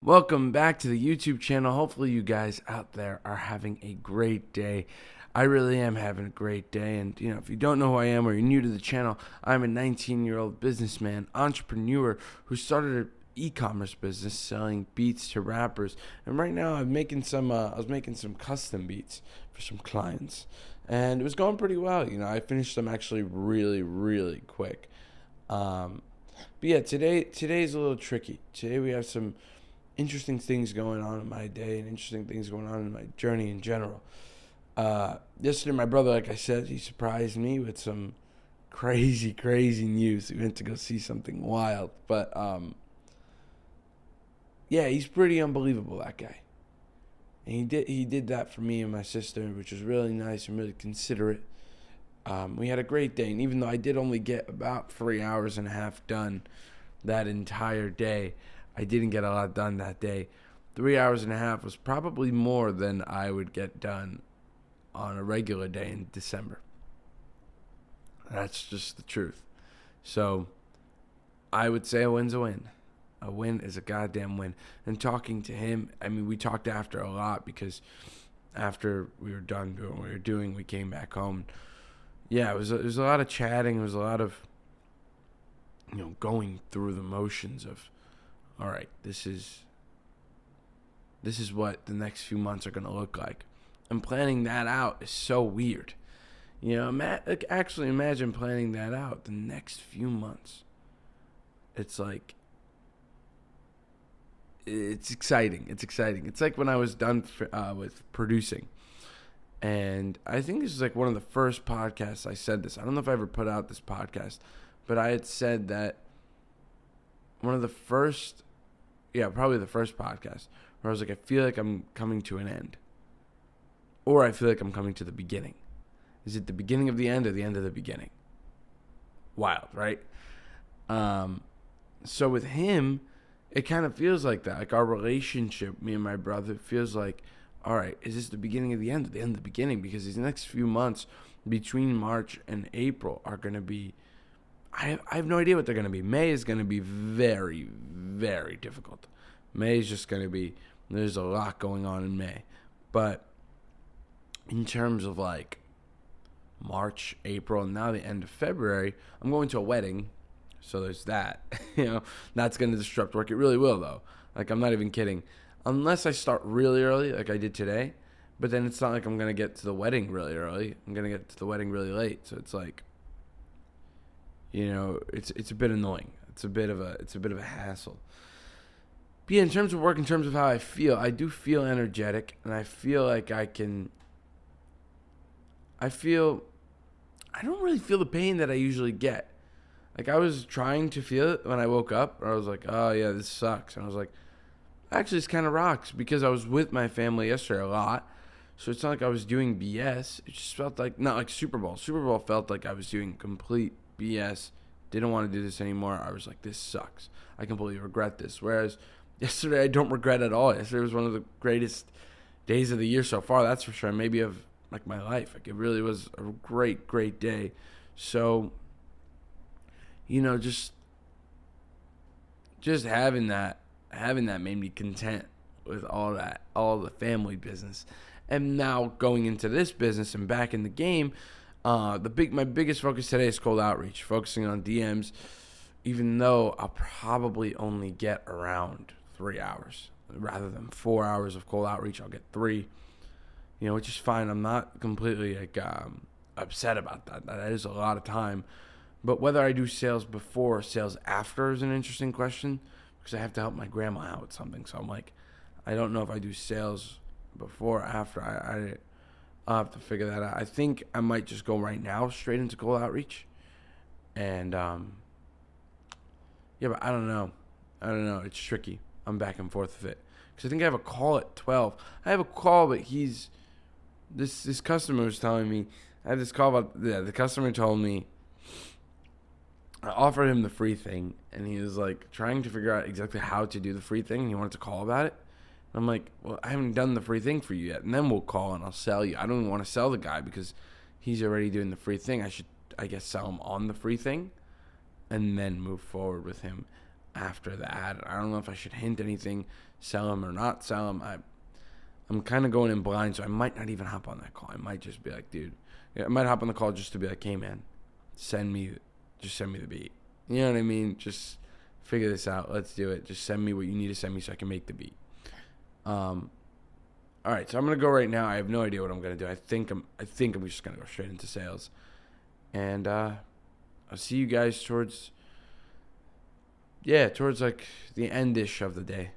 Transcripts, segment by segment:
Welcome back to the YouTube channel. Hopefully you guys out there are having a great day. I really am having a great day. And, if you don't know who I am or you're new to the channel, I'm a 19-year-old businessman, entrepreneur who started an e-commerce business selling beats to rappers. And right now I was making some custom beats for some clients. And it was going pretty well. I finished them actually really, really quick. But yeah, today's a little tricky. Today we have some interesting things going on in my day and interesting things going on in my journey in general. Yesterday, my brother, like I said, he surprised me with some crazy, crazy news. We went to go see something wild. But, yeah, he's pretty unbelievable, that guy. And he did that for me and my sister, which was really nice and really considerate. We had a great day. And even though I did only get about 3 hours and a half done that entire day, I didn't get a lot done that day. 3 hours and a half was probably more than I would get done on a regular day in December. That's just the truth. So I would say a win's a win. A win is a goddamn win. And talking to him, we talked after a lot because after we were done doing what we were doing, we came back home. Yeah, it was a lot of chatting. It was a lot of, going through the motions of, all right, this is what the next few months are going to look like. And planning that out is so weird. Actually imagine planning that out the next few months. It's like, it's exciting. It's exciting. It's like when I was done with producing. And I think this is like one of the first podcasts I said this. I don't know if I ever put out this podcast, but I had said that probably the first podcast where I was like, I feel like I'm coming to an end. Or I feel like I'm coming to the beginning. Is it the beginning of the end or the end of the beginning? Wild, right? So with him, it kind of feels like that. Like our relationship, me and my brother, feels like, all right, is this the beginning of the end or the end of the beginning? Because these next few months between March and April are going to be, I have no idea what they're going to be. May is going to be very, very difficult. May is just going to be, there's a lot going on in May. But in terms of like March, April, and now the end of February, I'm going to a wedding. So there's that. That's going to disrupt work. It really will, though. Like, I'm not even kidding. Unless I start really early, like I did today. But then it's not like I'm going to get to the wedding really early. I'm going to get to the wedding really late. So it's like, it's a bit annoying. It's a bit of a hassle. But yeah, in terms of work, in terms of how I do feel energetic, and I feel like I don't really feel the pain that I usually get. Like, I was trying to feel it when I woke up, or I was like, oh yeah, this sucks. And I was like, actually, this kind of rocks, because I was with my family yesterday a lot. So it's not like I was doing BS. It just felt like, not like Super Bowl. Super Bowl felt like I was doing complete BS. Didn't want to do this anymore. I was like, this sucks. I completely regret this. Whereas yesterday, I don't regret at all. Yesterday was one of the greatest days of the year so far. That's for sure. Maybe of like my life. Like, it really was a great, great day. So, just having that made me content with all the family business. And now going into this business and back in the game, my biggest focus today is cold outreach, focusing on DMs, even though I'll probably only get around 3 hours. Rather than 4 hours of cold outreach, I'll get 3, which is fine. I'm not completely upset about that. That is a lot of time. But whether I do sales before or sales after is an interesting question, because I have to help my grandma out with something. So I'm like, I don't know if I do sales before or after. I'll have to figure that out. I think I might just go right now straight into cold outreach. And, yeah, but I don't know. It's tricky. I'm back and forth with it. Because I think I have a call at 12. I have a call, but this customer was telling me, I had this call about, the customer told me, I offered him the free thing, and he was like trying to figure out exactly how to do the free thing, and he wanted to call about it. And I'm like, well, I haven't done the free thing for you yet, and then we'll call and I'll sell you. I don't even want to sell the guy because he's already doing the free thing. I should, I guess, sell him on the free thing and then move forward with him. after that. I don't know if I should hint anything, sell them or not sell them. I'm kind of going in blind, so I might not even hop on that call. I might just be like, dude, I might hop on the call just to be like, hey man, send me the beat. You know what I mean? Just figure this out. Let's do it. Just send me what you need to send me so I can make the beat. All right, so I'm gonna go right now. I have no idea what I'm gonna do. I think I'm just gonna go straight into sales, and I'll see you guys towards like the end-ish of the day.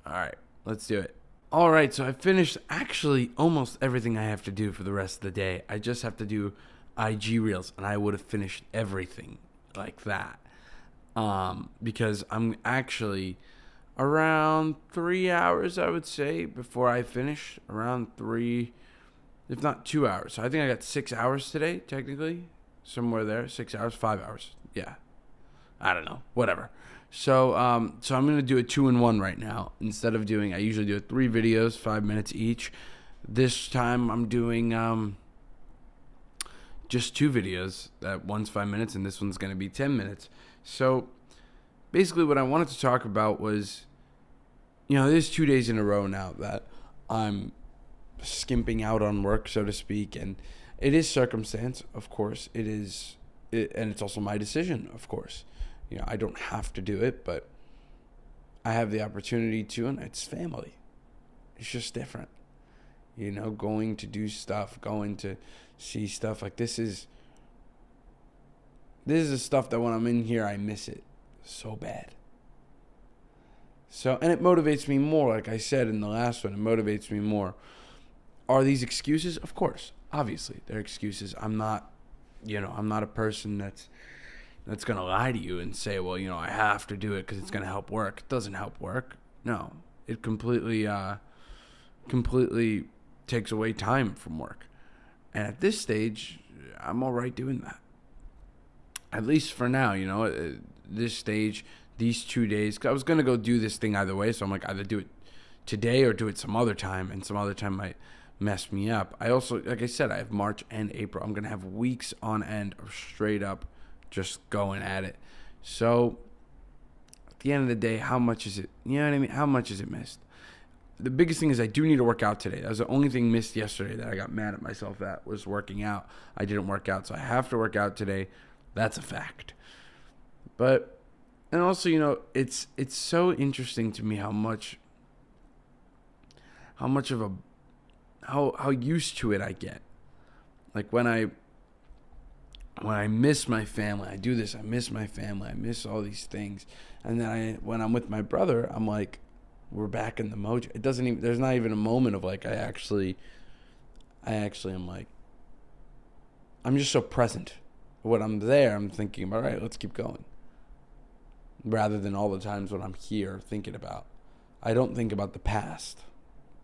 All right, let's do it. All right, so I finished actually almost everything I have to do for the rest of the day. I just have to do IG Reels, and I would have finished everything like that. Because I'm actually around 3 hours, I would say, before I finish. Around 3, if not 2 hours. So I think I got 6 hours today, technically. Somewhere there. 6 hours, 5 hours. Yeah. I don't know. Whatever. So I'm going to do a 2-in-1 right now. Instead of I usually do 3 videos, 5 minutes each. This time I'm doing just 2 videos. That one's 5 minutes and this one's going to be 10 minutes. So basically what I wanted to talk about was, there's 2 days in a row now that I'm skimping out on work, so to speak. And it is circumstance, of course. And it's also my decision, of course. I don't have to do it, but I have the opportunity to, and it's family. It's just different. Going to do stuff, going to see stuff. Like this is the stuff that when I'm in here, I miss it so bad. So, and it motivates me more. Like I said in the last one, it motivates me more. Are these excuses? Of course. Obviously, they're excuses. I'm not a person that's going to lie to you and say, well, I have to do it because it's going to help work. It doesn't help work. No, it completely takes away time from work. And at this stage, I'm all right doing that. At least for now, at this stage, these 2 days, 'cause I was going to go do this thing either way. So I'm like, either do it today or do it some other time. And some other time might mess me up. I also, like I said, I have March and April. I'm going to have weeks on end of straight up just going at it. So at the end of the day, how much is it? You know what I mean? How much is it missed? The biggest thing is I do need to work out today. That was the only thing missed yesterday that I got mad at myself at, was working out. I didn't work out, so I have to work out today. That's a fact. But, and also, it's so interesting to me how used to it I get. Like when I miss my family, I do this, I miss my family, I miss all these things. And then when I'm with my brother, I'm like, we're back in the mojo. There's not even a moment of like, I actually am like, I'm just so present. When I'm there, I'm thinking, all right, let's keep going. Rather than all the times when I'm here thinking about, I don't think about the past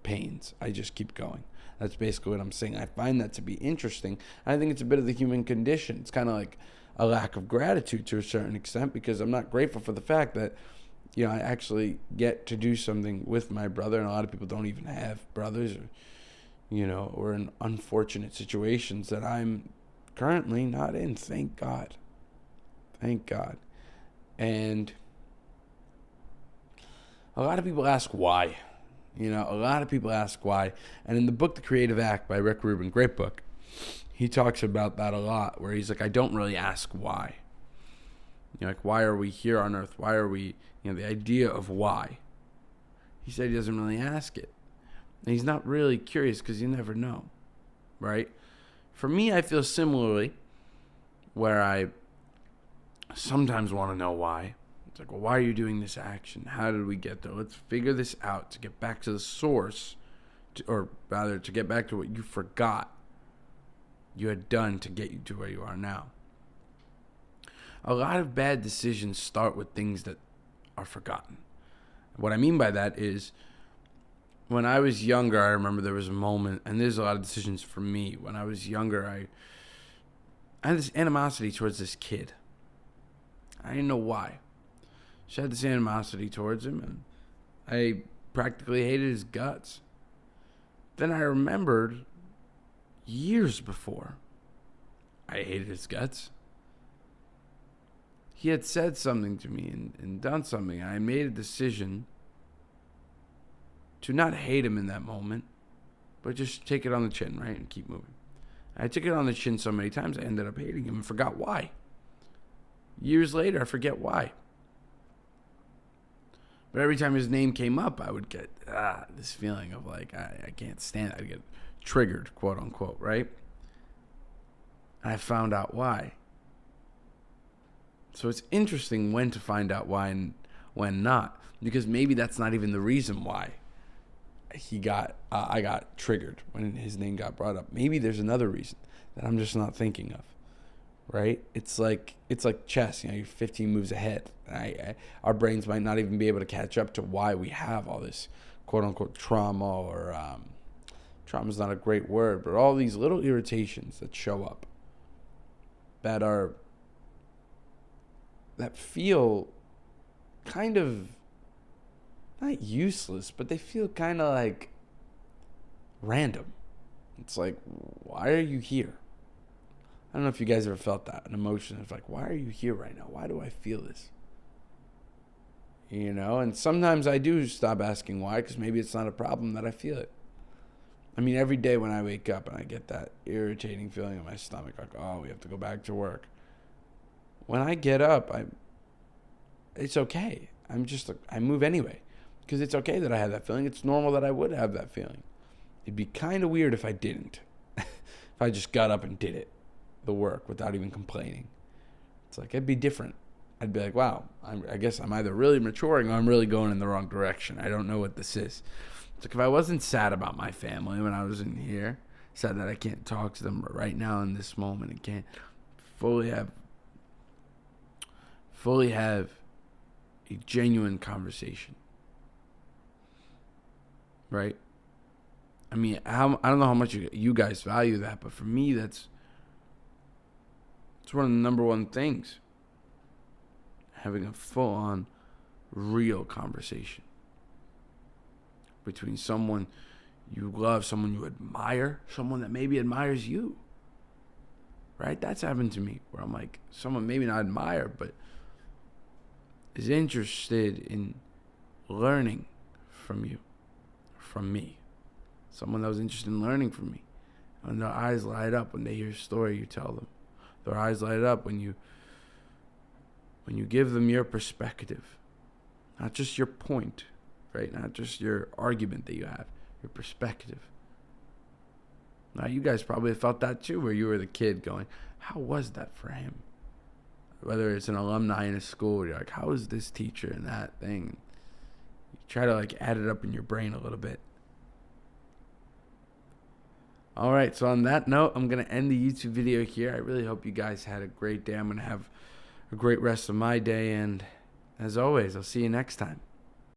pains. I just keep going. That's basically what I'm saying. I find that to be interesting. I think it's a bit of the human condition. It's kind of like a lack of gratitude to a certain extent, because I'm not grateful for the fact that, I actually get to do something with my brother, and a lot of people don't even have brothers, or in unfortunate situations that I'm currently not in. Thank God. Thank God. And a lot of people ask why. A lot of people ask why. And in the book, The Creative Act by Rick Rubin, great book, he talks about that a lot, where he's like, I don't really ask why. Like, why are we here on earth? Why are we, the idea of why. He said he doesn't really ask it. And he's not really curious because you never know, right? For me, I feel similarly, where I sometimes want to know why. It's like, well, why are you doing this action? How did we get there? Let's figure this out to get back to the source, or rather to get back to what you forgot you had done to get you to where you are now. A lot of bad decisions start with things that are forgotten. What I mean by that is, when I was younger, I remember there was a moment, and there's a lot of decisions for me. When I was younger, I had this animosity towards this kid. I didn't know why. Just had this animosity towards him, and I practically hated his guts. Then I remembered years before I hated his guts. he had said something to me and done something. I made a decision to not hate him in that moment, but just take it on the chin, right, and keep moving. I took it on the chin so many times, I ended up hating him and forgot why. Years later, I forget why. But every time his name came up, I would get this feeling of like, I can't stand it. I'd get triggered, quote unquote, right? I found out why. So it's interesting when to find out why and when not, because maybe that's not even the reason why I got triggered when his name got brought up. Maybe there's another reason that I'm just not thinking of, right? It's like chess. You're 15 moves ahead. Our brains might not even be able to catch up to why we have all this quote unquote trauma, or trauma is not a great word, but all these little irritations that show up that feel kind of not useless, but they feel kind of like random. It's like, why are you here? I don't know if you guys ever felt that, an emotion of like, why are you here right now? Why do I feel this? And sometimes I do stop asking why, because maybe it's not a problem that I feel it. I mean, every day when I wake up and I get that irritating feeling in my stomach, like, oh, we have to go back to work. When I get up, it's okay. I move anyway, because it's okay that I have that feeling. It's normal that I would have that feeling. It'd be kind of weird if I didn't. If I just got up and did it, the work, without even complaining. It's like, it'd be different. I'd be like, wow, I guess I'm either really maturing or I'm really going in the wrong direction. I don't know what this is. It's like, if I wasn't sad about my family when I was in here, sad that I can't talk to them right now in this moment and can't fully have a genuine conversation, right? I mean, I don't know how much you guys value that, but for me, it's one of the number one things. Having a full-on, real conversation between someone you love, someone you admire, someone that maybe admires you, right? That's happened to me, where I'm like, someone maybe not admire, but is interested in learning from you, from me. Someone that was interested in learning from me. And their eyes light up when they hear a story you tell them. Their eyes light up when you give them your perspective. Not just your point, right? Not just your argument that you have, your perspective. Now, you guys probably have felt that too, where you were the kid going, how was that for him? Whether it's an alumni in a school, you're like, how is this teacher and that thing? You try to like add it up in your brain a little bit. All right, so on that note, I'm going to end the YouTube video here. I really hope you guys had a great day. I'm going to have a great rest of my day, and as always, I'll see you next time.